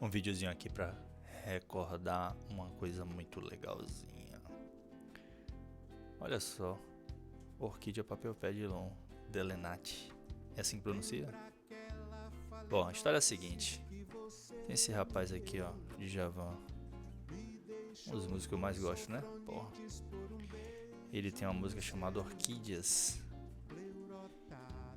um videozinho aqui pra recordar uma coisa muito legalzinha. Olha só, Orquídea Papilpedilon Delenati. É assim que pronuncia? Bom, a história é a seguinte. Tem esse rapaz aqui, ó, Djavan. Um dos músicos que eu mais gosto, né? Porra. Ele tem uma música chamada Orquídeas,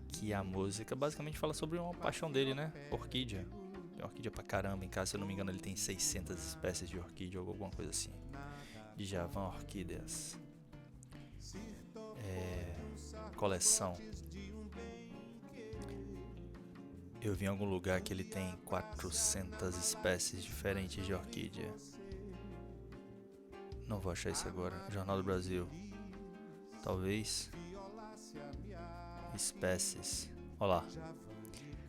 que a música basicamente fala sobre uma paixão dele, né? Orquídea. Tem orquídea pra caramba em casa, se eu não me engano ele tem 600 espécies de orquídea ou alguma coisa assim. Djavan Orquídeas. Coleção. Eu vi em algum lugar que ele tem 400 espécies diferentes de orquídea. Não vou achar isso agora. Jornal do Brasil. Talvez. Espécies. Olha lá.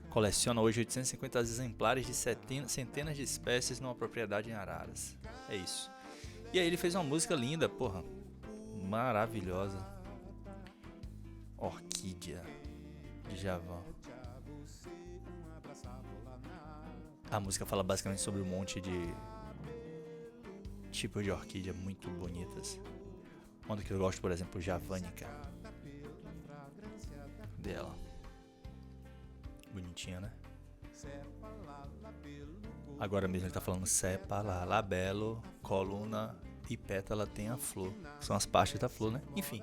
Coleciona hoje 850 exemplares de centenas de espécies numa propriedade em Araras. É isso. E aí ele fez uma música linda, porra. Maravilhosa. Orquídea. Djavan. A música fala basicamente sobre um monte de tipos de orquídea muito bonitas. Uma que eu gosto, por exemplo, Javanica. Dela. Bonitinha, né? Agora mesmo ele tá falando sepala, labelo, coluna e pétala tem a flor. São as partes da flor, né? Enfim.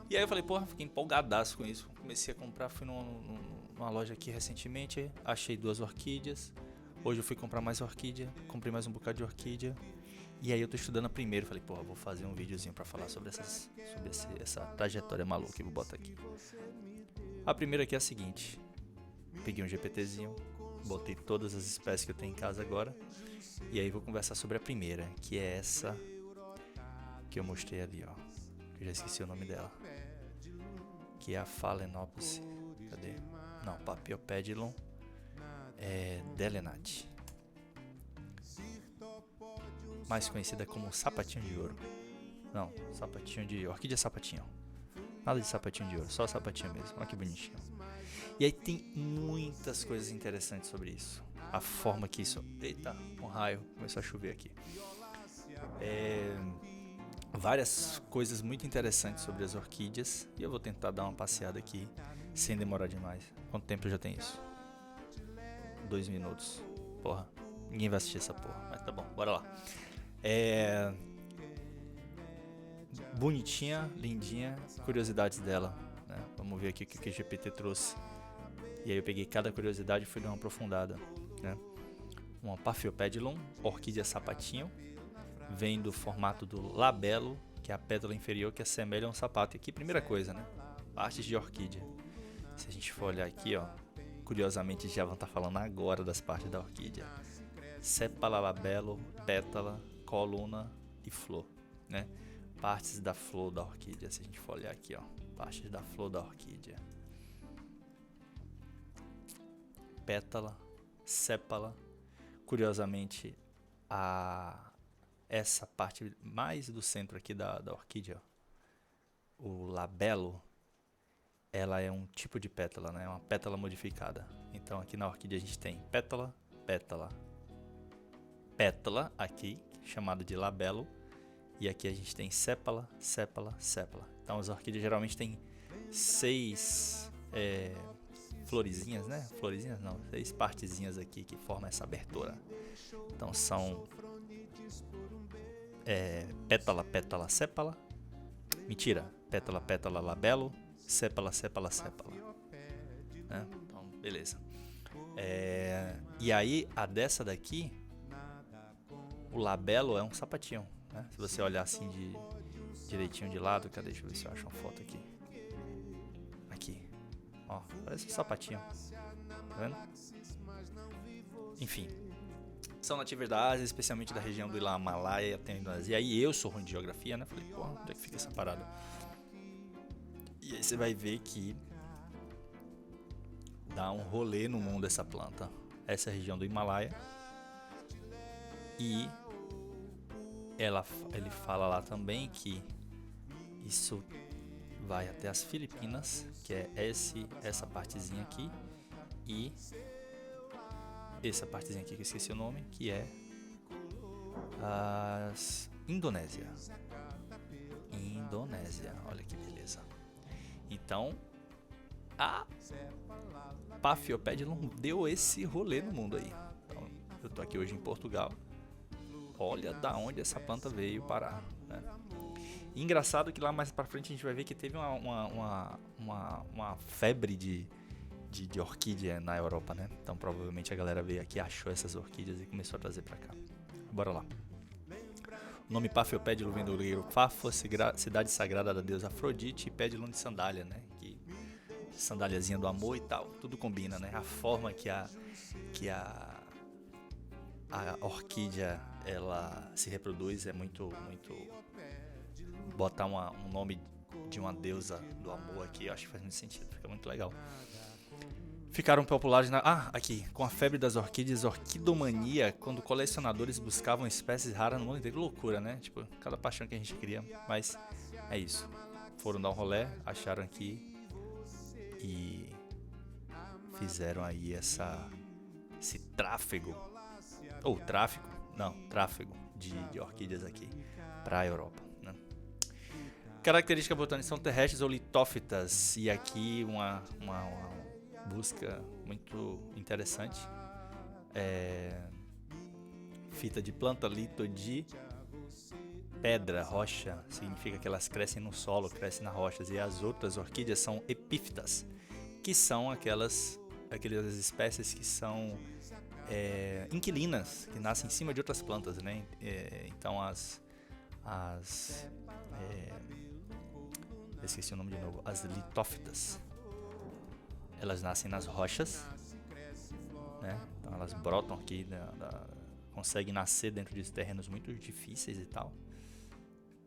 E aí eu falei, porra, fiquei empolgadaço com isso. Comecei a comprar, fui numa loja aqui recentemente, achei 2 orquídeas. Hoje eu fui comprar mais orquídea, comprei mais um bocado de orquídea. E aí eu tô estudando a primeira, falei, porra, vou fazer um videozinho pra falar sobre essa trajetória maluca que eu vou botar aqui. A primeira aqui é a seguinte. Peguei um GPTzinho, botei todas as espécies que eu tenho em casa agora. E aí vou conversar sobre a primeira, que é essa que eu mostrei ali, ó. Eu já esqueci o nome dela. Que é a Phalaenopsis. Cadê? Não, Papilpedilon Delenati. Mais conhecida como sapatinho de ouro. Não, sapatinho de... Orquídea sapatinho. Nada de sapatinho de ouro, só sapatinho mesmo. Olha que bonitinho. E aí tem muitas coisas interessantes sobre isso. A forma que isso... Eita, um raio. Começou a chover aqui. Várias coisas muito interessantes sobre as orquídeas. E eu vou tentar dar uma passeada aqui sem demorar demais. Quanto tempo já tem isso? 2 minutos. Porra, ninguém vai assistir essa porra. Mas tá bom, bora lá. Bonitinha, lindinha. Curiosidades dela, né? Vamos ver aqui o que o GPT trouxe. E aí eu peguei cada curiosidade e fui dar uma aprofundada, né? Uma Papilpedilon, orquídea sapatinho. Vem do formato do labelo, que é a pétala inferior que assemelha a um sapato. E aqui, primeira coisa, né? Partes de orquídea. Se a gente for olhar aqui, ó, curiosamente já vão estar falando agora das partes da orquídea. Sépala, labelo, pétala, coluna e flor, né? Partes da flor da orquídea, se a gente for olhar aqui, ó, partes da flor da orquídea. Pétala, sépala. Curiosamente, essa parte mais do centro aqui da orquídea, ó, o labelo, ela é um tipo de pétala, né? É uma pétala modificada. Então aqui na orquídea a gente tem pétala, pétala, pétala aqui, chamada de labelo. E aqui a gente tem sépala, sépala, sépala. Então as orquídeas geralmente têm 6 florezinhas, né? Florezinhas não, 6 partezinhas aqui que formam essa abertura. Então são pétala, pétala, sépala. Mentira, pétala, pétala, labelo, sépala, sépala, sépala. Né? Então, beleza. E aí a dessa daqui, o labelo é um sapatinho. Né? Se você olhar assim direitinho de lado, cadê? Deixa eu ver se eu acho uma foto aqui. Aqui, ó, parece um sapatinho. Tá vendo? Enfim, são nativas da Ásia, especialmente da região do Himalaia até a Indonésia. E aí eu sou ruim de geografia, né? Falei, pô, onde é que fica essa parada? E aí você vai ver que dá um rolê no mundo essa planta. Essa é a região do Himalaia. E ele fala lá também que isso vai até as Filipinas, que é essa partezinha aqui, e essa partezinha aqui que eu esqueci o nome, que é as Indonésia. Olha que beleza. Então, a Paphiopedilum deu esse rolê no mundo aí. Então, eu tô aqui hoje em Portugal. Olha da onde essa planta veio parar, né? E engraçado que lá mais pra frente a gente vai ver que teve uma febre de orquídea na Europa, né? Então provavelmente a galera veio aqui, achou essas orquídeas e começou a trazer pra cá. Bora lá. O nome Paphiopedilum vem do grego Paphos, cidade sagrada da deusa Afrodite, e Pedilum de sandália, né? Que sandáliazinha do amor e tal, tudo combina, né? A forma que a orquídea ela se reproduz é muito botar um nome de uma deusa do amor aqui, eu acho que faz muito sentido, fica muito legal. Ficaram populares aqui, com a febre das orquídeas, orquidomania, quando colecionadores buscavam espécies raras no mundo inteiro. Loucura, né? Tipo, cada paixão que a gente cria, mas é isso. Foram dar um rolê, acharam aqui e fizeram aí esse tráfego de orquídeas aqui para a Europa, né? Características botânicas são terrestres ou litófitas, e aqui uma busca muito interessante, fita de planta, lito de pedra, rocha, significa que elas crescem no solo, crescem nas rochas, e as outras orquídeas são epífitas, que são aquelas espécies que são inquilinas, que nascem em cima de outras plantas, né? Então esqueci o nome de novo, as litófitas, elas nascem nas rochas, né? Então elas brotam aqui, conseguem nascer dentro de terrenos muito difíceis e tal,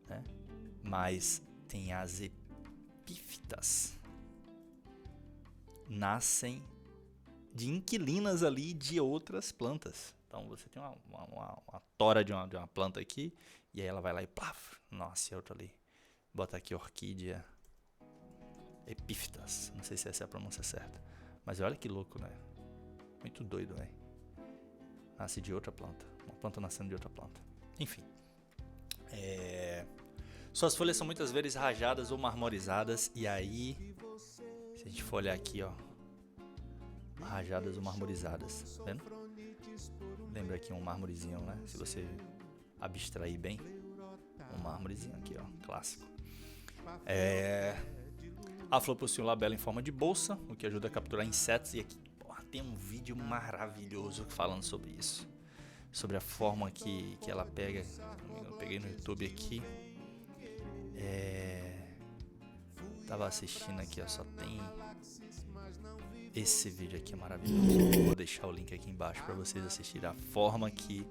né? Mas tem as epífitas, nascem de inquilinas ali de outras plantas. Então você tem uma tora de uma planta aqui, e aí ela vai lá e plaf, nasce outra ali. Bota aqui orquídea epífitas, não sei se essa é a pronúncia certa, mas olha que louco, né? Muito doido, velho. Nasce de outra planta, uma planta nascendo de outra planta. Enfim, suas folhas são muitas vezes rajadas ou marmorizadas, e aí, se a gente for olhar aqui, ó, rajadas ou marmorizadas, tá vendo? Lembra aqui um mármorezinho, né? Se você abstrair bem, um mármorezinho aqui, ó, clássico. A flor possui um labelo em forma de bolsa, o que ajuda a capturar insetos. E aqui tem um vídeo maravilhoso falando sobre isso, sobre a forma que ela pega. Eu peguei no YouTube aqui, tava assistindo aqui, ó, só tem esse vídeo aqui, é maravilhoso. Vou deixar o link aqui embaixo para vocês assistirem a forma que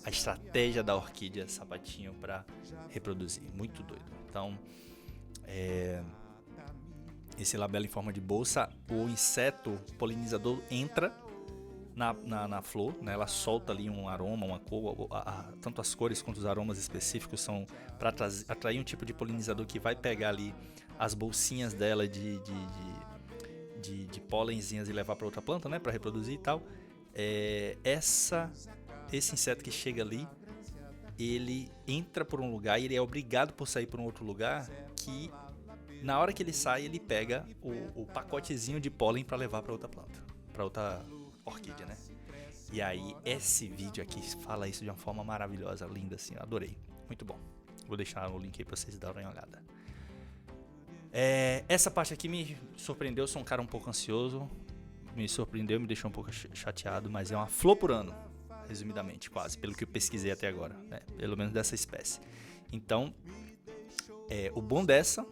a estratégia da orquídea sapatinho para reproduzir, muito doido. Então, esse labelo em forma de bolsa, o inseto polinizador entra na flor, né? Ela solta ali um aroma, uma cor, tanto as cores quanto os aromas específicos são para atrair um tipo de polinizador que vai pegar ali as bolsinhas dela de pólenzinhas e levar para outra planta, né? Para reproduzir e tal. Esse inseto que chega ali, ele entra por um lugar e ele é obrigado por sair por um outro lugar, que na hora que ele sai, ele pega o pacotezinho de pólen para levar para outra planta, para outra orquídea, né? E aí esse vídeo aqui fala isso de uma forma maravilhosa, linda assim, eu adorei, muito bom. Vou deixar o link aí para vocês darem uma olhada. Essa parte aqui me surpreendeu, eu sou um cara um pouco ansioso, me surpreendeu, me deixou um pouco chateado, mas é uma flor por ano, resumidamente, quase, pelo que eu pesquisei até agora, né? Pelo menos dessa espécie. Então, o bom dessa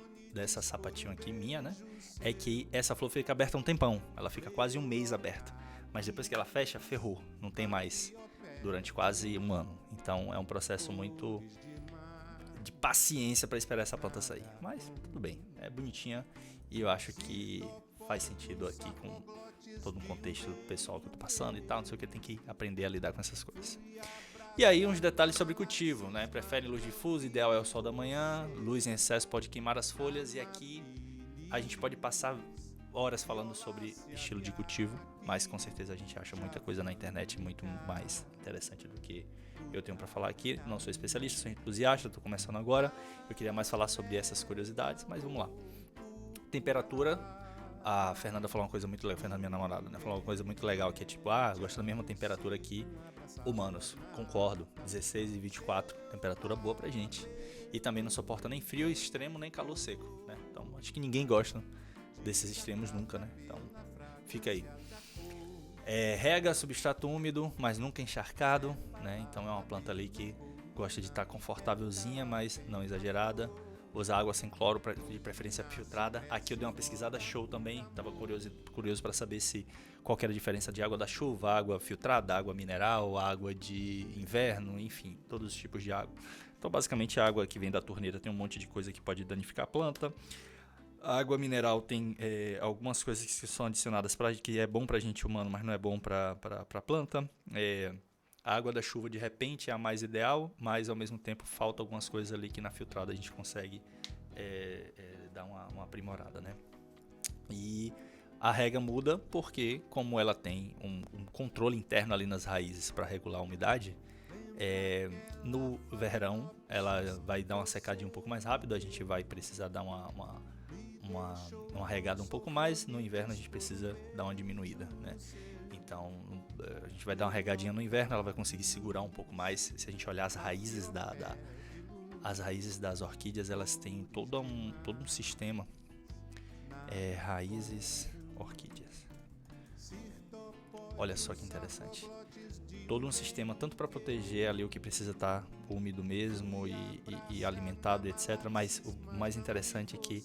sapatinho aqui, minha, né, é que essa flor fica aberta um tempão, ela fica quase um mês aberta, mas depois que ela fecha, ferrou, não tem mais durante quase um ano. Então é um processo muito de paciência para esperar essa planta sair, mas tudo bem, é bonitinha e eu acho que faz sentido aqui com todo um contexto pessoal que eu tô passando e tal, não sei o que, tem que aprender a lidar com essas coisas. E aí uns detalhes sobre cultivo, né? Prefere luz difusa, ideal é o sol da manhã, luz em excesso pode queimar as folhas, e aqui a gente pode passar horas falando sobre estilo de cultivo, mas com certeza a gente acha muita coisa na internet muito mais interessante do que eu tenho para falar aqui. Não sou especialista, sou entusiasta, estou começando agora. Eu queria mais falar sobre essas curiosidades, mas vamos lá. Temperatura. A Fernanda falou uma coisa muito legal, Fernanda, minha namorada, né? Falou uma coisa muito legal que é tipo, gosto da mesma temperatura que humanos. Concordo, 16 e 24, temperatura boa pra gente. E também não suporta nem frio extremo, nem calor seco, né? Então, acho que ninguém gosta desses extremos nunca, né? Então, fica aí. Rega, substrato úmido, mas nunca encharcado, né? Então é uma planta ali que gosta de estar confortávelzinha, mas não exagerada. Usa água sem cloro, de preferência filtrada. Aqui eu dei uma pesquisada show também. Tava curioso para saber qual que era a diferença de água da chuva, água filtrada, água mineral, água de inverno, enfim, todos os tipos de água. Então basicamente a água que vem da torneira tem um monte de coisa que pode danificar a planta. A água mineral tem algumas coisas que são adicionadas que é bom para a gente humano, mas não é bom para a planta. A água da chuva de repente é a mais ideal, mas ao mesmo tempo falta algumas coisas ali que na filtrada a gente consegue dar uma aprimorada, né? E a rega muda porque, como ela tem um controle interno ali nas raízes para regular a umidade, no verão ela vai dar uma secadinha um pouco mais rápido, a gente vai precisar dar uma regada um pouco mais, no inverno a gente precisa dar uma diminuída, né? Então a gente vai dar uma regadinha no inverno, ela vai conseguir segurar um pouco mais. Se a gente olhar as raízes as raízes das orquídeas, elas têm todo um sistema. Raízes orquídeas. Olha só que interessante. Todo um sistema tanto para proteger ali o que precisa estar úmido mesmo e alimentado, etc. Mas o mais interessante é que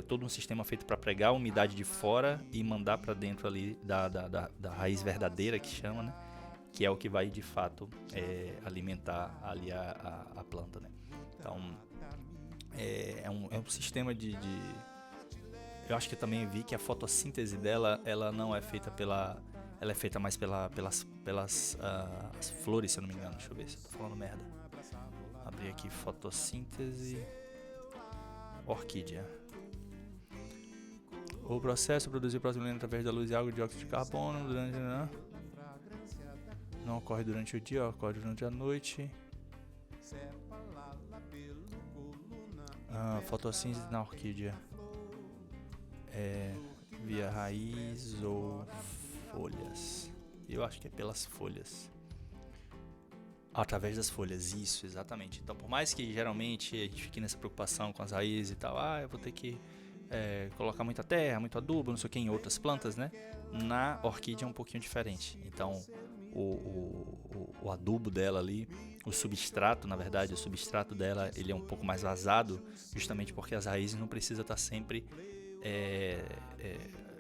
todo um sistema feito para pegar a umidade de fora e mandar para dentro ali da raiz verdadeira, que chama, né? Que é o que vai de fato alimentar ali a planta, né? Então é um sistema eu acho que eu também vi que a fotossíntese dela, ela não é feita ela é feita mais pelas as flores, se eu não me engano. Deixa eu ver se eu tô falando merda. Abri aqui, fotossíntese orquídea. O processo produzido proximamente através da luz e água de dióxido de carbono não ocorre durante o dia, ocorre durante a noite. Fotossíntese na orquídea via raiz ou folhas. Eu acho que é pelas folhas. Através das folhas, isso, exatamente. Então, por mais que geralmente a gente fique nessa preocupação com as raízes e tal, eu vou ter que colocar muita terra, muito adubo, não sei o que, em outras plantas, né? Na orquídea é um pouquinho diferente. Então, o adubo dela ali, o substrato, na verdade, o substrato dela, ele é um pouco mais vazado, justamente porque as raízes não precisam estar sempre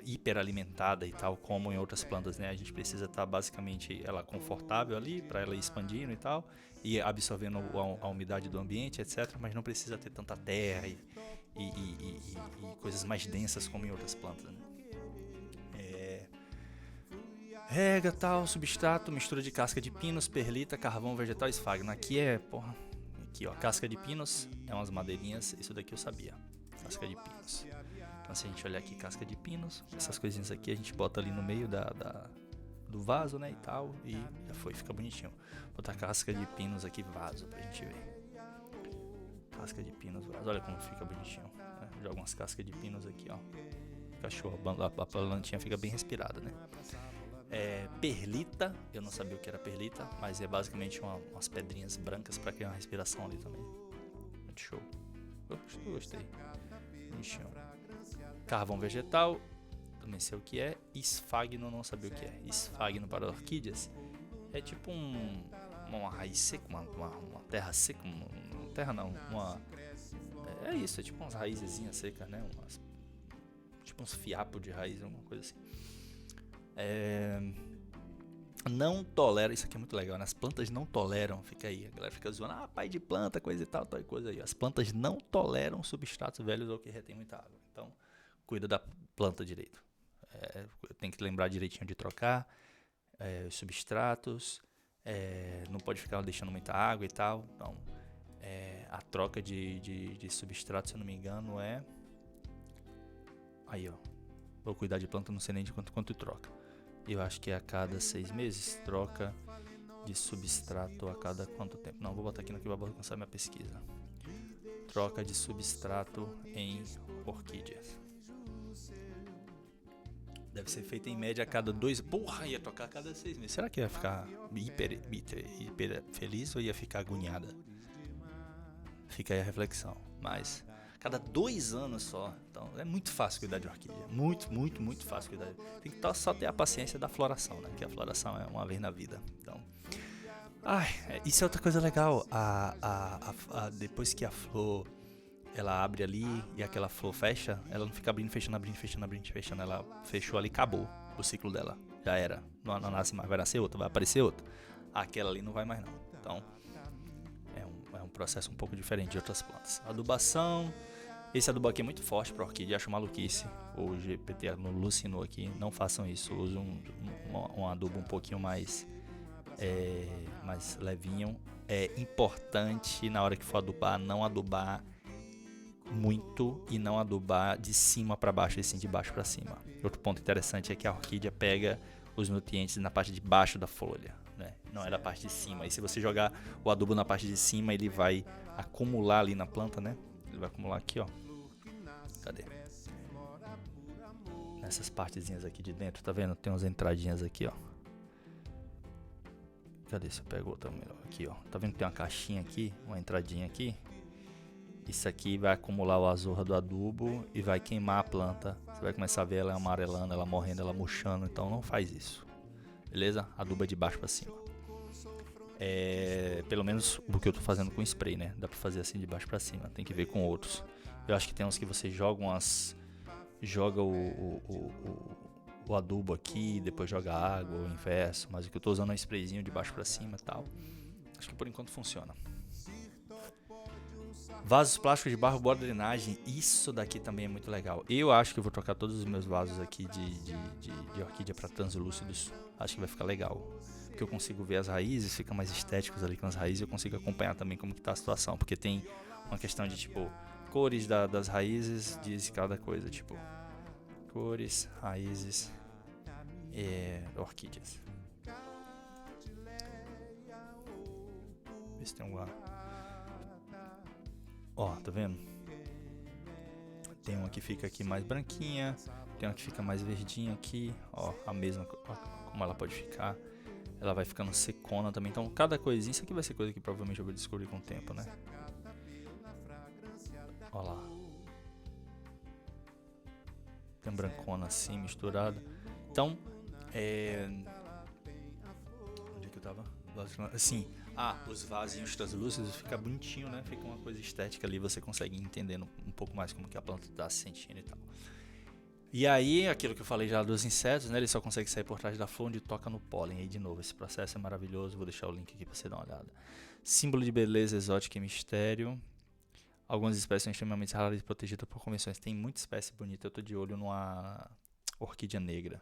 hiperalimentada e tal, como em outras plantas, né? A gente precisa estar basicamente ela confortável ali para ela ir expandindo e tal, e absorvendo a umidade do ambiente, etc. Mas não precisa ter tanta terra e coisas mais densas como em outras plantas, né? Rega, tal, substrato, mistura de casca de pinos, perlita, carvão vegetal e esfagno. Aqui aqui ó, casca de pinos é umas madeirinhas, isso daqui eu sabia, casca de pinos. Então se a gente olhar aqui, casca de pinos, essas coisinhas aqui a gente bota ali no meio do vaso, né, e tal, e já foi, fica bonitinho. Vou botar casca de pinos aqui, vaso, pra gente ver. Casca de pinos, vaso, olha como fica bonitinho, né? Joga umas cascas de pinos aqui, ó. Fica show, a plantinha fica bem respirada, né? Perlita, eu não sabia o que era perlita, mas é basicamente umas pedrinhas brancas para criar uma respiração ali também. Muito show. Eu gostei. Bonitinho. Carvão vegetal, também sei o que é. Esfagno, não sabia o que é. Esfagno para orquídeas é tipo uma raiz seca, uma terra seca, terra não, é isso, é tipo umas raizezinhas secas, né? Tipo uns fiapos de raiz, alguma coisa assim. Não tolera, isso aqui é muito legal, né? As plantas não toleram, fica aí, a galera fica zoando, pai de planta, coisa e tal coisa aí. As plantas não toleram substratos velhos ou que retém muita água. Então, cuida da planta direito. Tem que lembrar direitinho de trocar os substratos, não pode ficar deixando muita água e tal. Então, a troca de substrato, se eu não me engano, aí ó, Vou cuidar de planta, não sei nem de quanto troca. Eu acho que é a cada 6 meses. Troca de substrato a cada quanto tempo? Não, vou botar aqui no que vai alcançar minha pesquisa. Troca de substrato em orquídeas. Deve ser feita em média a cada 2... Porra, ia trocar a cada 6 meses. Será que ia ficar hiper feliz ou ia ficar agoniada? Fica aí a reflexão. Mas cada 2 anos só. Então é muito fácil cuidar de orquídea. Muito fácil cuidar. Tem que só ter a paciência da floração, né? Que a floração é uma vez na vida. Então, isso é outra coisa legal. Depois que a flor ela abre ali e aquela flor fecha, ela não fica abrindo, fechando. Ela fechou ali, acabou o ciclo dela. Já era. Não nasce mais, vai nascer outra, vai aparecer outra. Aquela ali não vai mais não. Então é um processo um pouco diferente de outras plantas. Adubação. Esse adubo aqui é muito forte para orquídea, acho maluquice. O GPT alucinou aqui, não façam isso. Use um adubo um pouquinho mais levinho. É importante na hora que for adubar, não adubar muito e não adubar de cima para baixo, e sim de baixo para cima. Outro ponto interessante é que a orquídea pega os nutrientes na parte de baixo da folha, né? Não é da parte de cima. E se você jogar o adubo na parte de cima, ele vai acumular ali na planta, né? Ele vai acumular aqui, ó. Cadê? Nessas partezinhas aqui de dentro, tá vendo? Tem umas entradinhas aqui, ó. Cadê? Se eu pego outra melhor? Aqui, ó. Tá vendo que tem uma caixinha aqui, uma entradinha aqui? Isso aqui vai acumular o azorra do adubo e vai queimar a planta. Você vai começar a ver ela amarelando, ela morrendo, ela murchando. Então não faz isso. Beleza? Aduba de baixo pra cima. Pelo menos o que eu tô fazendo com spray, né? Dá pra fazer assim de baixo pra cima. Tem que ver com outros. Eu acho que tem uns que você joga o adubo aqui, depois joga água, ou o inverso. Mas o que eu tô usando é um sprayzinho de baixo pra cima e tal. Acho que por enquanto funciona. Vasos plásticos de barro, borda drenagem. Isso daqui também é muito legal. Eu acho que eu vou trocar todos os meus vasos aqui de orquídea para translúcidos. Acho que vai ficar legal. Porque eu consigo ver as raízes, fica mais estéticos ali com as raízes. Eu consigo acompanhar também como que tá a situação. Porque tem uma questão de tipo cores das raízes, diz cada coisa. Tipo cores, raízes, orquídeas. Vê se tem alguma. Ó, tá vendo? Tem uma que fica aqui mais branquinha, tem uma que fica mais verdinha aqui, ó, a mesma, ó, como ela pode ficar. Ela vai ficando secona também, então cada coisinha, isso aqui vai ser coisa que provavelmente eu vou descobrir com o tempo, né? Ó lá. Tem um brancona assim, misturada. Então, onde é que eu tava? Assim, os vasinhos translúcidos fica bonitinho, né? Fica uma coisa estética ali, você consegue ir entendendo um pouco mais como que a planta tá se sentindo e tal. E aí, aquilo que eu falei já dos insetos, né? Ele só consegue sair por trás da flor onde toca no pólen. Aí, de novo, esse processo é maravilhoso. Vou deixar o link aqui pra você dar uma olhada. Símbolo de beleza, exótica e mistério. Algumas espécies são extremamente raras e protegidas por convenções. Tem muita espécie bonita. Eu tô de olho numa orquídea negra.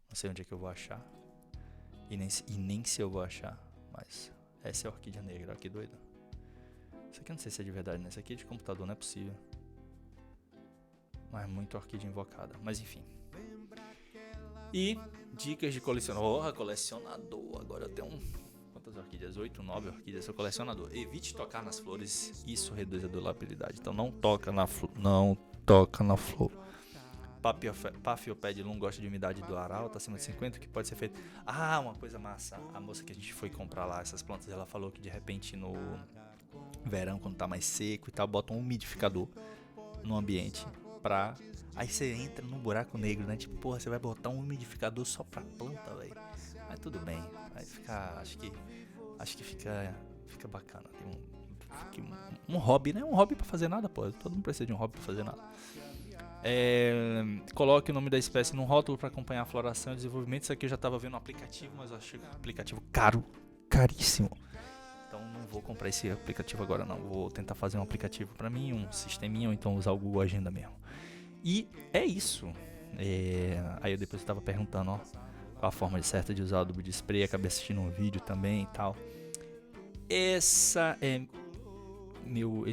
Não sei onde é que eu vou achar. E nem se eu vou achar. Mas essa é a orquídea negra. Olha que doido. Isso aqui eu não sei se é de verdade, né? Isso aqui é de computador, não é possível. Mas muito orquídea invocada. Mas enfim. E dicas de colecionador. Oh, colecionador. Agora eu tenho quantas orquídeas? 8, 9 orquídeas. Sou colecionador. Evite tocar nas flores. Isso reduz a durabilidade. Então não toca na flor. Não toca na flor. Paphiopedilum gosta de umidade do ar alta, acima de 50, que pode ser feito. Uma coisa massa. A moça que a gente foi comprar lá essas plantas, ela falou que de repente no verão, quando tá mais seco e tal, bota um umidificador no ambiente pra... Aí você entra num buraco negro, né? Tipo, porra, você vai botar um umidificador só pra planta, velho. Mas tudo bem. Vai ficar... Acho que fica bacana. Tem um hobby, né? Um hobby pra fazer nada, pô. Todo mundo precisa de um hobby pra fazer nada. Coloque o nome da espécie num rótulo para acompanhar a floração e desenvolvimento. Isso aqui eu já estava vendo no aplicativo, mas eu achei o aplicativo caríssimo. Então não vou comprar esse aplicativo agora não. Vou tentar fazer um aplicativo para mim, um sisteminha, ou então usar o Google Agenda mesmo. E é isso. Aí eu depois estava perguntando, qual a forma certa de usar o adubo de spray. Acabei assistindo um vídeo também e tal. Esse é meu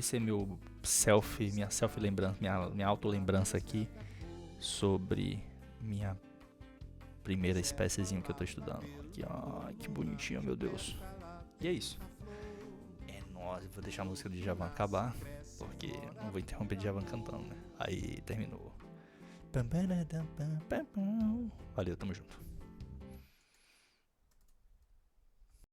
minha self lembrança, minha auto lembrança aqui sobre minha primeira espéciezinha que eu tô estudando. Aqui, ó, que bonitinho, meu Deus. E é isso. Nossa, vou deixar a música de Djavan acabar, porque não vou interromper Djavan cantando, né? Aí terminou. Valeu, tamo junto.